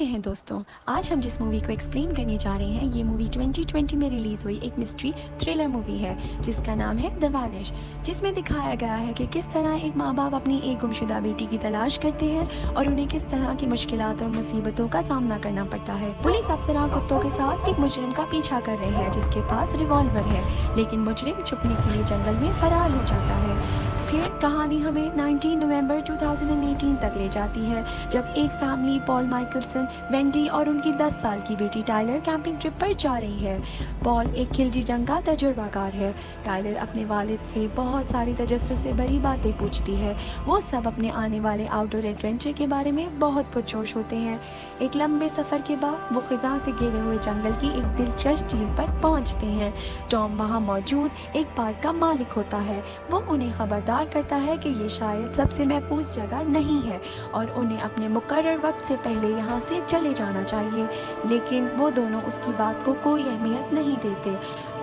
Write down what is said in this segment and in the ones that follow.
कैसे हैं दोस्तों। आज हम जिस मूवी को एक्सप्लेन करने जा रहे हैं ये मूवी 2020 में रिलीज़ हुई एक मिस्ट्री थ्रिलर मूवी है जिसका नाम है द वैनिश, जिसमें दिखाया गया है कि किस तरह एक माँ बाप अपनी एक गुमशुदा बेटी की तलाश करते हैं और उन्हें किस तरह की मुश्किलात और मुसीबतों का सामना करना पड़ता है। पुलिस अफसरान कुत्तों के साथ एक मुजरिम का पीछा कर रहे हैं जिसके पास रिवॉल्वर है, लेकिन मुजरिम छुपने के लिए जंगल में फरार हो जाता है। फिर कहानी हमें 19 नवंबर 2018 तक ले जाती है, जब एक फैमिली पॉल माइकलसन, वेंडी और उनकी 10 साल की बेटी टाइलर कैंपिंग ट्रिप पर जा रही है। पॉल एक खिलजी जंग का तजुर्बाकार है। टाइलर अपने वालिद से बहुत सारी तजस्सुस से भरी बातें पूछती है। वो सब अपने आने वाले आउटडोर एडवेंचर के बारे में बहुत पुरजोश होते हैं। एक लंबे सफ़र के बाद वो खिज़ां से घिरे हुए जंगल की एक दिलचस्प झील पर पहुंचते हैं। टॉम वहां मौजूद एक पार्क का मालिक होता है। वो उन्हें खबरदार करता है कि ये शायद सबसे महफूज जगह नहीं है और उन्हें अपने मुकर्रर वक्त से पहले यहाँ से चले जाना चाहिए, लेकिन वो दोनों उसकी बात को कोई अहमियत नहीं देते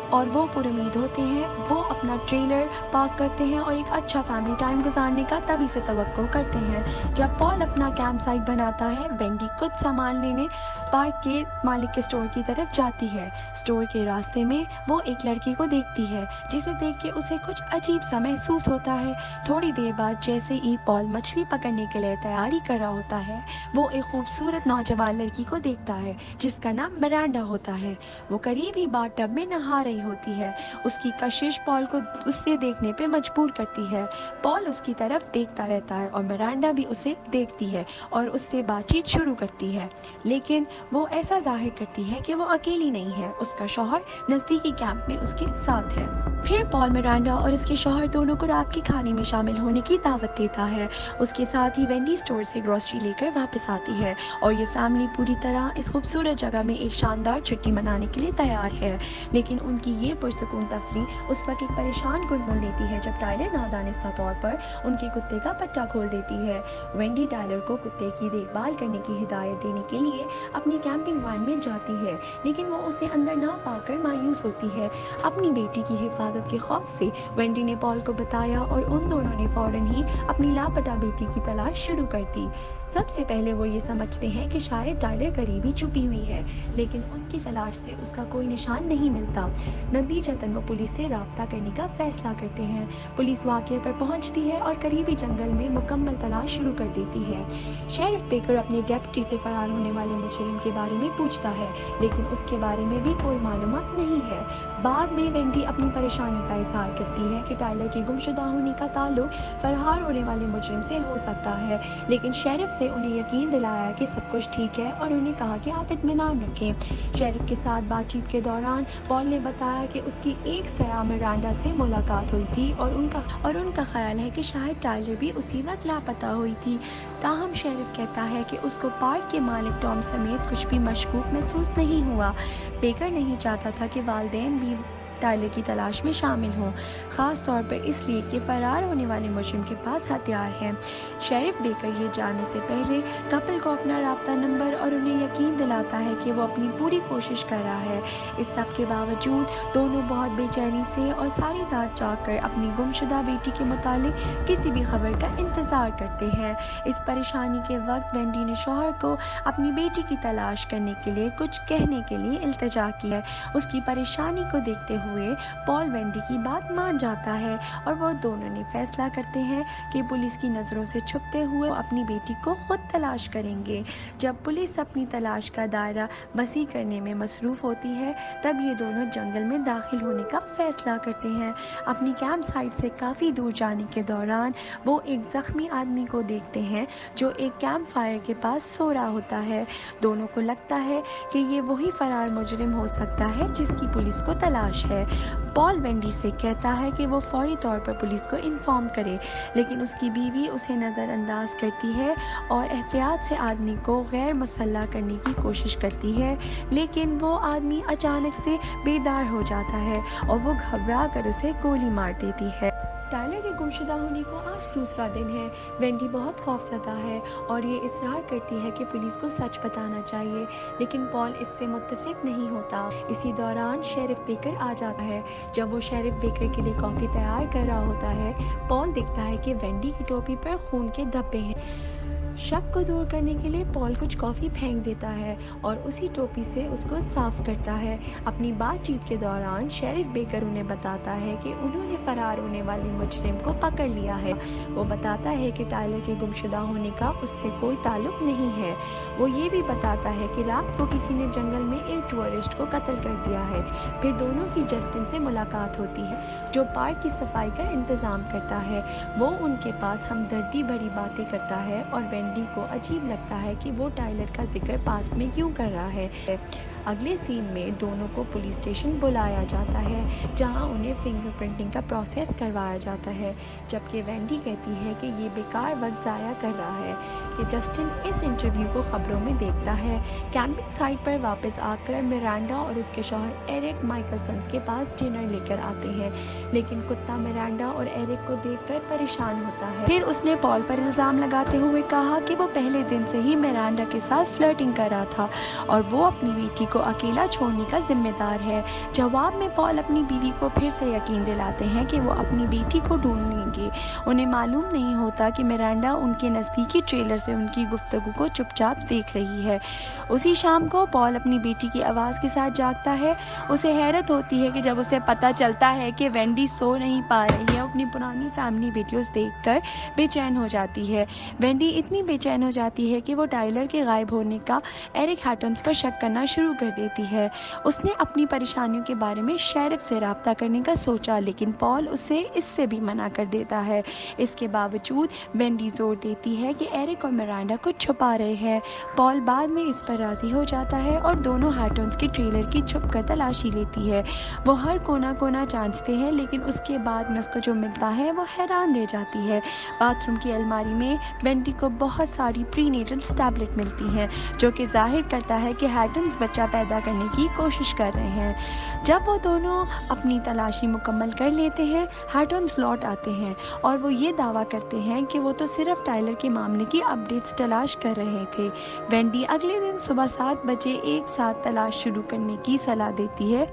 और वो पुरुमीद होते हैं। वो अपना ट्रेलर पार्क करते हैं और एक अच्छा फैमिली टाइम गुजारने का तभी से तवक्को करते हैं। जब पॉल अपना कैंप साइट बनाता है, वेंडी कुछ सामान लेने पार्क के मालिक के स्टोर की तरफ जाती है। स्टोर के रास्ते में वो एक लड़की को देखती है जिसे देख के उसे कुछ अजीब सा महसूस होता है। थोड़ी देर बाद जैसे ही पॉल मछली पकड़ने के लिए तैयारी कर रहा होता है, वो एक खूबसूरत नौजवान लड़की को देखता है जिसका नाम मिरांडा होता है। वो करीब ही बाथटब में नहा रही होती है। उसकी कशिश पॉल को उससे देखने पे मजबूर करती है। पॉल उसकी तरफ देखता रहता है और मिरांडा भी उसे देखती है और उससे बातचीत शुरू करती है, लेकिन वो ऐसा जाहिर करती है कि वो अकेली नहीं है। उसका शौहर नज़दीकी कैंप में उसके साथ है। फिर पॉल मिरांडा और उसके शौहर दोनों को रात के खाने में शामिल होने की दावत देता है। उसके साथ ही वेंडी स्टोर से ग्रोसरी लेकर वापस आती है और ये फैमिली पूरी तरह इस खूबसूरत जगह में एक शानदार छुट्टी मनाने के लिए तैयार है। लेकिन उनकी ये पुरसुकून तफरीह उस वक्त एक परेशान कुन मोड़ लेती है जब टाइलर नादानिस्ता तौर पर उनके कुत्ते का पट्टा खोल देती है। वेंडी टाइलर को कुत्ते की देखभाल करने की हिदायत देने के लिए अपनी कैंपिंग वैन में जाती है, लेकिन वो उसे अंदर ना पाकर मायूस होती है। अपनी बेटी की हिफाजत के खौफ से वेंडी ने पॉल को बताया और उन दोनों ने फौरन ही अपनी लापता बेटी की तलाश शुरू कर दी। सबसे पहले वो ये समझते हैं कि शायद टाइलर करीब ही छुपी हुई है, लेकिन उनकी तलाश से उसका कोई निशान नहीं मिलता। नतीजतन वो पुलिस से राब्ता करने का फैसला करते हैं। पुलिस वाक़े पर पहुंचती है और करीबी जंगल में मुकम्मल तलाश शुरू कर देती है। शेरिफ बेकर अपने डेप्टी से फरार होने वाले मुजरिम के बारे में पूछता है, लेकिन उसके बारे में भी कोई मालूमात नहीं है। बाद में वेंडी अपनी परेशानी का इजहार करती है कि टाइलर के गुमशुदा होने का ताल्लुक फरार होने वाले मुजरिम से हो सकता है, लेकिन शेरिफ से उन्हें यकीन दिलाया कि सब कुछ ठीक है और उन्हें कहा कि आप इत्मीनान रखें। शेरिफ के साथ बातचीत के दौरान पॉल ने बताया कि उसकी एक सयाह मिरांडा से मुलाकात हुई थी और उनका ख्याल है कि शायद टाइलर भी उसी वक्त लापता हुई थी। ताहम शेरिफ कहता है कि उसको पार्क के मालिक टॉम समेत कुछ भी मशकूक महसूस नहीं हुआ। बेकर नहीं चाहता था कि वालिदैन भी टाइलर की तलाश में शामिल हों, ख़ास तौर पर इसलिए कि फ़रार होने वाले मुजरिम के पास हथियार हैं। शेरिफ बेकर ये जानने से पहले कपल को अपना राब्ता नंबर और उन्हें यकीन दिलाता है कि वो अपनी पूरी कोशिश कर रहा है। इस सब के बावजूद दोनों बहुत बेचैनी से और सारी रात जागकर अपनी गुमशुदा बेटी के मुतालिक किसी भी खबर का इंतज़ार करते हैं। इस परेशानी के वक्त वेंडी ने शौहर को अपनी बेटी की तलाश करने के लिए कुछ कहने के लिए इल्तिजा की है। उसकी परेशानी को देखते हुए पॉल वेंडी की बात मान जाता है और वो दोनों ने फैसला करते हैं कि पुलिस की नज़रों से छुपते हुए अपनी बेटी को खुद तलाश करेंगे। जब पुलिस अपनी तलाश का दायरा वसी करने में मसरूफ़ होती है, तब ये दोनों जंगल में दाखिल होने का फैसला करते हैं। अपनी कैंप साइट से काफ़ी दूर जाने के दौरान वो एक ज़ख्मी आदमी को देखते हैं जो एक कैंप फायर के पास सो रहा होता है। दोनों को लगता है कि ये वही फरार मुजरिम हो सकता है जिसकी पुलिस को तलाश है। पॉल वेंडी से कहता है कि वो फौरी तौर पर पुलिस को इन्फॉर्म करे, लेकिन उसकी बीवी उसे नज़रअंदाज करती है और एहतियात से आदमी को गैर मुसल्लह करने की कोशिश करती है, लेकिन वो आदमी अचानक से बेदार हो जाता है और वो घबरा कर उसे गोली मार देती है। टाइलर के गुमशुदा होने को आज दूसरा दिन है। वेंडी बहुत खौफज़दा है और ये इसरार करती है कि पुलिस को सच बताना चाहिए, लेकिन पॉल इससे मुत्तफिक नहीं होता। इसी दौरान शेरिफ बेकर आ जाता है। जब वो शेरिफ बेकर के लिए कॉफ़ी तैयार कर रहा होता है, पॉल देखता है कि वेंडी की टोपी पर खून के धब्बे हैं। शक को दूर करने के लिए पॉल कुछ कॉफ़ी फेंक देता है और उसी टोपी से उसको साफ करता है। अपनी बातचीत के दौरान शेरिफ बेकर उन्हें बताता है कि उन्होंने फरार होने वाले मुजरिम को पकड़ लिया है। वो बताता है कि टायलर के गुमशुदा होने का उससे कोई ताल्लुक नहीं है। वो ये भी बताता है कि रात को किसी ने जंगल में एक टूरिस्ट को कत्ल कर दिया है। फिर दोनों की जस्टिन से मुलाकात होती है, जो पार्क की सफाई का इंतज़ाम करता है। वो उनके पास हमदर्दी भरी बातें करता है और वेंडी को अजीब लगता है कि वो टायलर का जिक्र पास्ट में क्यों कर रहा है। अगले सीन में दोनों को पुलिस स्टेशन बुलाया जाता है, जहां उन्हें फिंगरप्रिंटिंग का प्रोसेस करवाया जाता है, जबकि वेंडी कहती है कि ये बेकार वक्त ज़ाया कर रहा है। कि जस्टिन इस इंटरव्यू को खबरों में देखता है। कैंपिंग साइट पर वापस आकर मिरांडा और उसके शौहर एरिक माइकलसन के पास डिनर लेकर आते हैं, लेकिन कुत्ता मिरांडा और एरिक को देखकर परेशान होता है। फिर उसने पॉल पर इल्ज़ाम लगाते हुए कहा कि वो पहले दिन से ही मिरांडा के साथ फ्लर्टिंग कर रहा था और वो अपनी बेटी को अकेला छोड़ने का जिम्मेदार है। जवाब में पॉल अपनी बीवी को फिर से यकीन दिलाते हैं कि वो अपनी बेटी को ढूंढ लेंगे। उन्हें मालूम नहीं होता कि मिरांडा उनके नज़दीकी ट्रेलर से उनकी गुफ्तगू को चुपचाप देख रही है। उसी शाम को पॉल अपनी बेटी की आवाज़ के साथ जागता है। उसे हैरत होती है कि जब उसे पता चलता है कि वेंडी सो नहीं पा रही है, अपनी पुरानी फैमिली वीडियोस देखकर बेचैन हो जाती है। वेंडी इतनी बेचैन हो जाती है कि वो टायलर के गायब होने का एरिक हैटन्स पर शक करना शुरू कर देती है। उसने अपनी परेशानियों के बारे में शेरिफ से राब्ता करने का सोचा, लेकिन पॉल उसे इससे भी मना कर देता है। इसके बावजूद वेंडी जोर देती है कि एरिक और मिरांडा कुछ छुपा रहे हैं। पॉल बाद में इस पर राजी हो जाता है और दोनों हैटन्स के ट्रेलर की छुप कर तलाशी लेती है। वो हर कोना कोना जांचते हैं, लेकिन उसके बाद में उसको जो मिलता है वो हैरान रह जाती है। बाथरूम की अलमारी में वेंडी को बहुत सारी प्रीनेटल टैबलेट मिलती हैं, जो कि जाहिर करता है कि हैटन्स बच्चा पैदा करने की कोशिश कर रहे हैं। जब वो दोनों अपनी तलाशी मुकम्मल कर लेते हैं, हैटन्स लौट आते हैं और वो ये दावा करते हैं कि वो तो सिर्फ टायलर के मामले की अपडेट्स तलाश कर रहे थे। वेंडी अगले दिन सुबह 7 बजे एक साथ तलाश शुरू करने की सलाह देती है।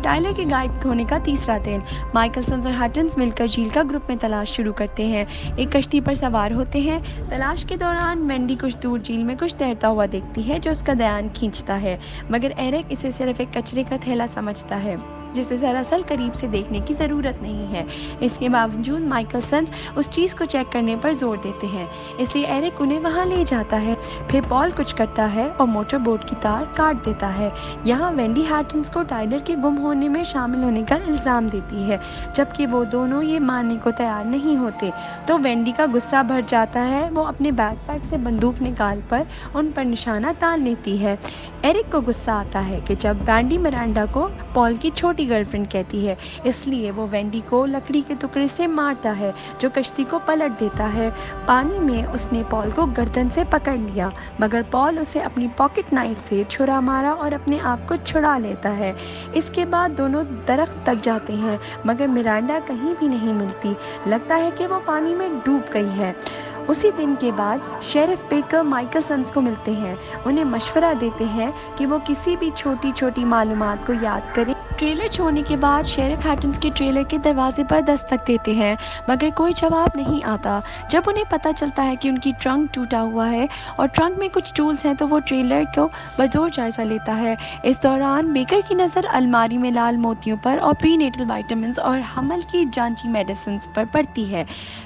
टायलर के गायब होने का तीसरा दिन, माइकलसन और हैटन्स मिलकर झील का ग्रुप में तलाश शुरू करते हैं। एक कश्ती पर सवार होते हैं। तलाश के दौरान वेंडी कुछ दूर झील में कुछ तैरता हुआ देखती है, जो उसका ध्यान खींचता है, मगर एरिक इसे सिर्फ एक कचरे का थैला समझता है, जिसे दरअसल करीब से देखने की ज़रूरत नहीं है। इसके बावजूद माइकलसन उस चीज़ को चेक करने पर जोर देते हैं, इसलिए एरिक उन्हें वहां ले जाता है। फिर पॉल कुछ करता है और मोटर बोट की तार काट देता है। यहाँ वेंडी हैटन्स को टायलर के गुम होने में शामिल होने का इल्ज़ाम देती है, जबकि वो दोनों ये मानने को तैयार नहीं होते। तो वेंडी का गुस्सा भर जाता है। वो अपने बैकपैक से बंदूक निकाल कर उन पर निशाना तान लेती है। एरिक को गुस्सा आता है कि जब वेंडी मिरांडा को पॉल की छोटी गर्लफ्रेंड कहती है, इसलिए वो वेंडी को लकड़ी के टुकड़े से मारता है, जो कश्ती को पलट देता है। पानी में उसने पॉल को गर्दन से पकड़ लिया, मगर पॉल उसे अपनी पॉकेट नाइफ से छुरा मारा और अपने आप को छुड़ा लेता है। इसके बाद दोनों दरख्त तक जाते हैं, मगर मिरांडा कहीं भी नहीं मिलती। लगता है कि वो पानी में डूब गई है। उसी दिन के बाद शेरिफ बेकर माइकलसन को मिलते हैं। उन्हें मशवरा देते हैं कि वो किसी भी छोटी छोटी मालूमात को याद करें। ट्रेलर छोड़ने के बाद शेरिफ हैटन्स के ट्रेलर के दरवाजे पर दस्तक देते हैं, मगर कोई जवाब नहीं आता। जब उन्हें पता चलता है कि उनकी ट्रंक टूटा हुआ है और ट्रंक में कुछ टूल्स हैं, तो वो ट्रेलर को बजोर जायजा लेता है। इस दौरान बेकर की नज़र अलमारी में लाल मोतियों पर और प्रीनेटल विटामिन्स और हमल की जांची मेडिसिन पर पड़ती है।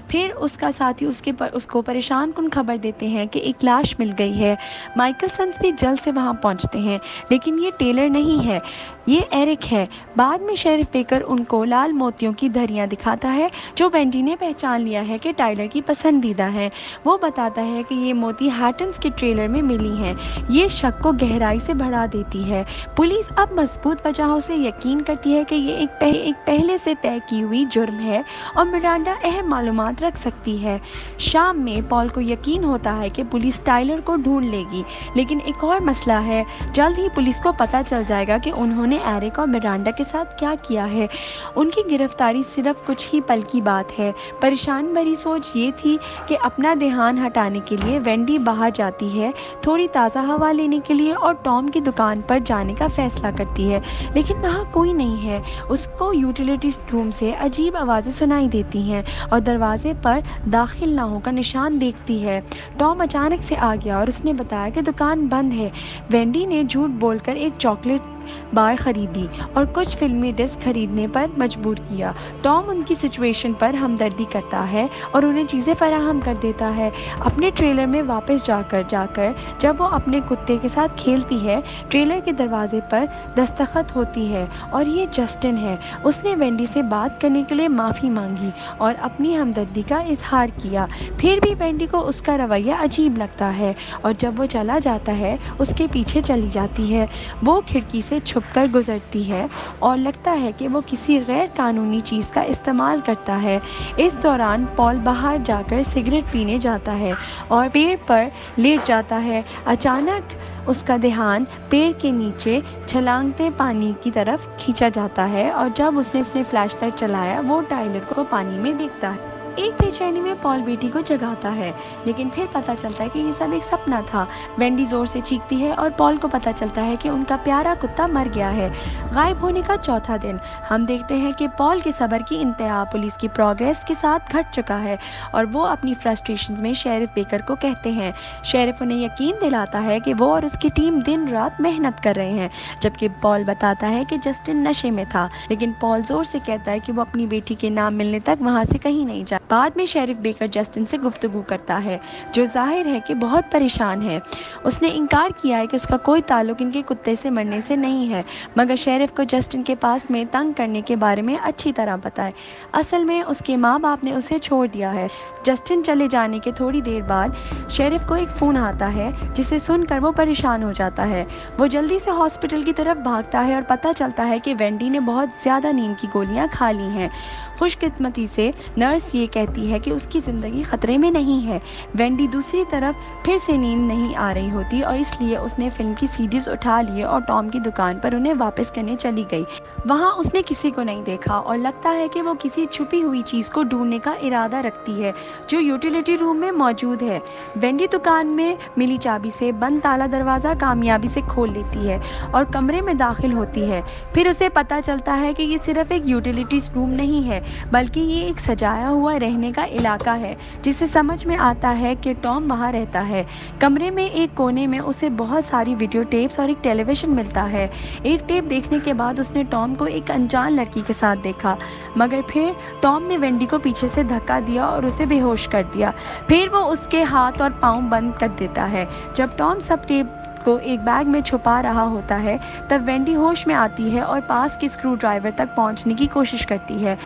फिर उसका साथी उसको परेशान कुन खबर देते हैं कि एक लाश मिल गई है। माइकलसन भी जल्द से वहां पहुंचते हैं, लेकिन ये टेलर नहीं है, ये एरिक है। बाद में शेरिफ बेकर उनको लाल मोतियों की धरियां दिखाता है, जो वेंडी ने पहचान लिया है कि टायलर की पसंदीदा है। वो बताता है कि ये मोती हैटन्स के ट्रेलर में मिली हैं। ये शक को गहराई से बढ़ा देती है। पुलिस अब मजबूत वजहों से यकीन करती है कि ये एक पहले से तय की हुई जुर्म है और मिरांडा अहम मालूमात रख सकती है। शाम में पॉल को यकीन होता है कि पुलिस टायलर को ढूंढ लेगी, लेकिन एक और मसला है। जल्द ही पुलिस को पता चल जाएगा कि उन्होंने ने एरिक और मिरांडा के साथ क्या किया है। उनकी गिरफ्तारी सिर्फ कुछ ही पल की बात है। परेशान भरी सोच ये थी कि अपना ध्यान हटाने के लिए वेंडी बाहर जाती है, थोड़ी ताज़ा हवा लेने के लिए, और टॉम की दुकान पर जाने का फैसला करती है। लेकिन वहाँ कोई नहीं है। उसको यूटिलिटी रूम से अजीब आवाज़ें सुनाई देती हैं और दरवाजे पर दाखिल ना होकर निशान देखती है। टॉम अचानक से आ गया और उसने बताया कि दुकान बंद है। वेंडी ने झूठ बोलकर एक चॉकलेट बार खरीदी और कुछ फिल्मी डिस्क खरीदने पर मजबूर किया। टॉम उनकी सिचुएशन पर हमदर्दी करता है और उन्हें चीज़ें फराहम कर देता है। अपने ट्रेलर में वापस जाकर जब वो अपने कुत्ते के साथ खेलती है, ट्रेलर के दरवाजे पर दस्तखत होती है और ये जस्टिन है। उसने वेंडी से बात करने के लिए माफ़ी मांगी और अपनी हमदर्दी का इजहार किया। फिर भी वेंडी को उसका रवैया अजीब लगता है और जब वो चला जाता है उसके पीछे चली जाती है। वो खिड़की से छुपकर गुजरती है और लगता है कि वो किसी गैर कानूनी चीज़ का इस्तेमाल करता है। इस दौरान पॉल बाहर जाकर सिगरेट पीने जाता है और पेड़ पर लेट जाता है। अचानक उसका ध्यान पेड़ के नीचे छलांगते पानी की तरफ खींचा जाता है और जब उसने फ्लैशलाइट चलाया वो टाइलर को पानी में देखता है। एक बेचैनी में पॉल बेटी को जगाता है, लेकिन फिर पता चलता है कि ये सब एक सपना था। वेंडी जोर से चीखती है और पॉल को पता चलता है कि उनका प्यारा कुत्ता मर गया है। गायब होने का चौथा दिन हम देखते हैं कि पॉल के सब्र की इंतहा पुलिस की प्रोग्रेस के साथ घट चुका है और वो अपनी फ्रस्ट्रेशंस में शेरिफ बेकर को कहते हैं। शेरिफ उन्हें यकीन दिलाता है कि वो और उसकी टीम दिन रात मेहनत कर रहे हैं, जबकि पॉल बताता है कि जस्टिन नशे में था। लेकिन पॉल जोर से कहता है कि वो अपनी बेटी के नाम मिलने तक वहाँ से कहीं नहीं जा। बाद में शेरिफ बेकर जस्टिन से गुफ्तगू करता है, जो जाहिर है कि बहुत परेशान है। उसने इनकार किया है कि उसका कोई ताल्लुक इनके कुत्ते से मरने से नहीं है, मगर शेरिफ को जस्टिन के पास में तंग करने के बारे में अच्छी तरह पता है। असल में उसके माँ बाप ने उसे छोड़ दिया है। जस्टिन चले जाने के थोड़ी देर बाद शेरिफ को एक फ़ोन आता है, जिसे सुनकर वो परेशान हो जाता है। वो जल्दी से हॉस्पिटल की तरफ भागता है और पता चलता है कि वेंडी ने बहुत ज़्यादा नींद की गोलियां खा ली हैं। खुशकिस्मती से नर्स ये कहती है कि उसकी ज़िंदगी ख़तरे में नहीं है। वेंडी दूसरी तरफ फिर से नींद नहीं आ रही होती और इसलिए उसने फिल्म की सीडीज़ उठा लिए और टॉम की दुकान पर उन्हें वापस करने चली गई। वहाँ उसने किसी को नहीं देखा और लगता है कि वो किसी छुपी हुई चीज़ को ढूंढने का इरादा रखती है जो यूटिलिटी रूम में मौजूद है। वेंडी दुकान में मिली चाबी से बंद ताला दरवाज़ा कामयाबी से खोल लेती है और कमरे में दाखिल होती है। फिर उसे पता चलता है कि ये सिर्फ एक यूटिलिटी रूम नहीं है, बल्कि ये एक सजाया हुआ रहने का इलाका है, जिसे समझ में आता है कि टॉम वहाँ रहता है। कमरे में एक कोने में उसे बहुत सारी वीडियो टेप्स और एक टेलीविज़न मिलता है। एक टेप देखने के बाद उसने टॉम को एक अनजान लड़की के साथ देखा, मगर फिर टॉम ने वेंडी को पीछे से धक्का दिया और उसे बेहोश कर दिया। फिर वो उसके हाथ और पाँव बंद कर देता है। जब टॉम सब टेप को एक बैग में छुपा रहा होता है, तब वेंडी होश में आती है और पास के स्क्रू ड्राइवर तक पहुंचने की कोशिश करती है।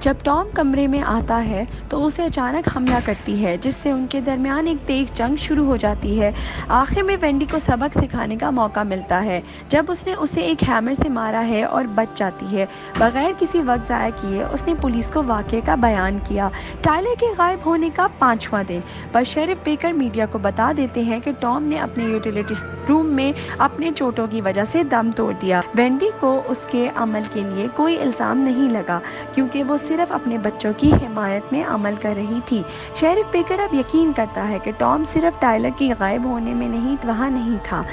जब टॉम कमरे में आता है तो उसे अचानक हमला करती है, जिससे उनके दरमियान एक तेज जंग शुरू हो जाती है। आखिर में वेंडी को सबक सिखाने का मौका मिलता है जब उसने उसे एक हैमर से मारा है और बच जाती है। बगैर किसी वक्त ज़ाया किए उसने पुलिस को वाक़े का बयान किया। टाइलर के गायब होने का 5वां दिन पर शेरिफ बेकर मीडिया को बता देते हैं कि टॉम ने अपने यूटिलिटी रूम में अपने चोटों की वजह से दम तोड़ दिया। वेंडी को उसके अमल के लिए कोई इल्ज़ाम नहीं लगा, क्योंकि वो सिर्फ अपने बच्चों की हिमायत में अमल कर रही थी। शेरिफ बेकर अब यकीन करता है कि टॉम सिर्फ टाइलर के गायब होने में वहाँ नहीं था।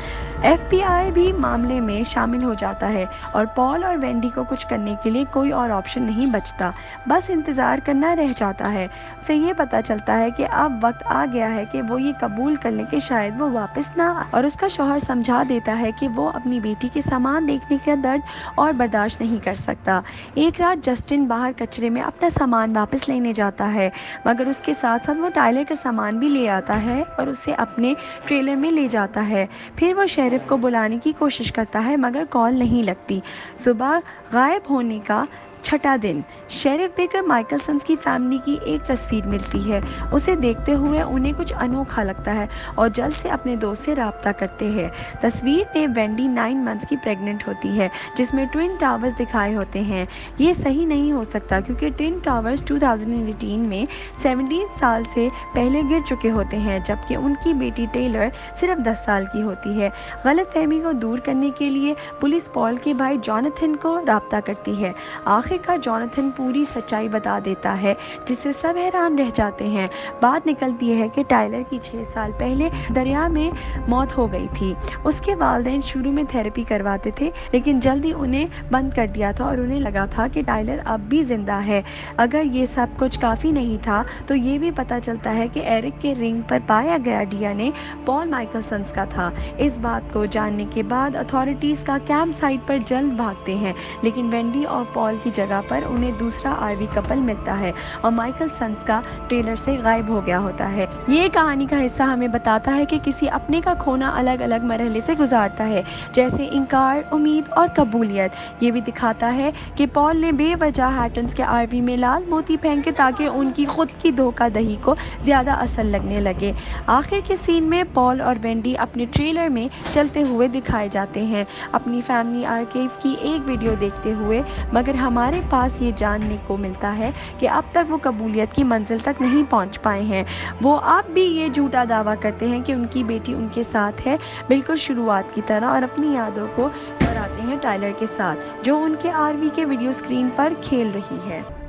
FBI भी मामले में शामिल हो जाता है और पॉल और वेंडी को कुछ करने के लिए कोई और ऑप्शन नहीं बचता, बस इंतज़ार करना रह जाता है। उसे ये पता चलता है कि अब वक्त आ गया है कि वो ये कबूल कर ले कि शायद वो वापस ना आए, और उसका शौहर समझा देता है कि वो अपनी बेटी के सामान देखने का दर्द और बर्दाश्त नहीं कर सकता। एक रात जस्टिन बाहर कचरे में अपना सामान वापस लेने जाता है, मगर उसके साथ साथ वो टाइलर का सामान भी ले आता है और उसे अपने ट्रेलर में ले जाता है। फिर वो शेरिफ को बुलाने की कोशिश करता है, मगर कॉल नहीं लगती। सुबह गायब होने का छठा दिन। शेरिफ बेकर माइकलसन्स की फैमिली की एक तस्वीर मिलती है। उसे देखते हुए उन्हें कुछ अनोखा लगता है और जल्द से अपने दोस्त से राब्ता करते हैं। तस्वीर में वेंडी 9 मंथ्स की प्रेग्नेंट होती है, जिसमें ट्विन टावर्स दिखाए होते हैं। ये सही नहीं हो सकता क्योंकि ट्विन टावर्स 2018 में 17 साल से पहले गिर चुके होते हैं, जबकि उनकी बेटी टेलर सिर्फ 10 साल की होती है। गलतफहमी को दूर करने के लिए पुलिस पॉल के भाई जॉनथन को राब्ता करती है। आखिरकार जॉनथन पूरी सच्चाई बता देता है, जिससे सब हैरान रह जाते हैं। बात निकलती है कि टाइलर की 6 साल पहले दरिया में मौत हो गई थी। उसके वालिदैन शुरू में थेरेपी करवाते थे, लेकिन जल्दी उन्हें बंद कर दिया था और उन्हें लगा था कि टाइलर अब भी जिंदा है। अगर ये सब कुछ काफ़ी नहीं था तो ये भी पता चलता है कि एरिक के रिंग पर पाया गया डीएनए पॉल माइकलसन्स का था। इस बात को जानने के बाद अथॉरिटीज़ का कैंप साइट पर जल्द भागते हैं, लेकिन वेंडी और पॉल की जगह पर उन्हें दूसरा आरवी कपल मिलता है और माइकलसन्स का ट्रेलर से गायब हो गया होता है। ये कहानी का हिस्सा हमें बताता है कि किसी अपने का खोना अलग अलग मरहले से गुजारता है, जैसे इनकार, उम्मीद और कबूलियत। ये भी दिखाता है कि पॉल ने बेवजह हैटन्स के आरवी में लाल मोती फेंके ताकि उनकी खुद की धोखाधड़ी को ज़्यादा असल लगने लगे। आखिर के सीन में पॉल और वेंडी अपने ट्रेलर में चलते हुए दिखाए जाते हैं, अपनी फैमिली आर्काइव की एक वीडियो देखते हुए, मगर हमारे पास ये जानने को मिलता है कि अब तक वो कबूलियत की मंजिल तक नहीं पहुंच पाए हैं। वो अब भी ये झूठा दावा करते हैं कि उनकी बेटी उनके साथ है, बिल्कुल शुरुआत की तरह, और अपनी यादों को दोहराते हैं टाइलर के साथ, जो उनके आरवी के वीडियो स्क्रीन पर खेल रही है।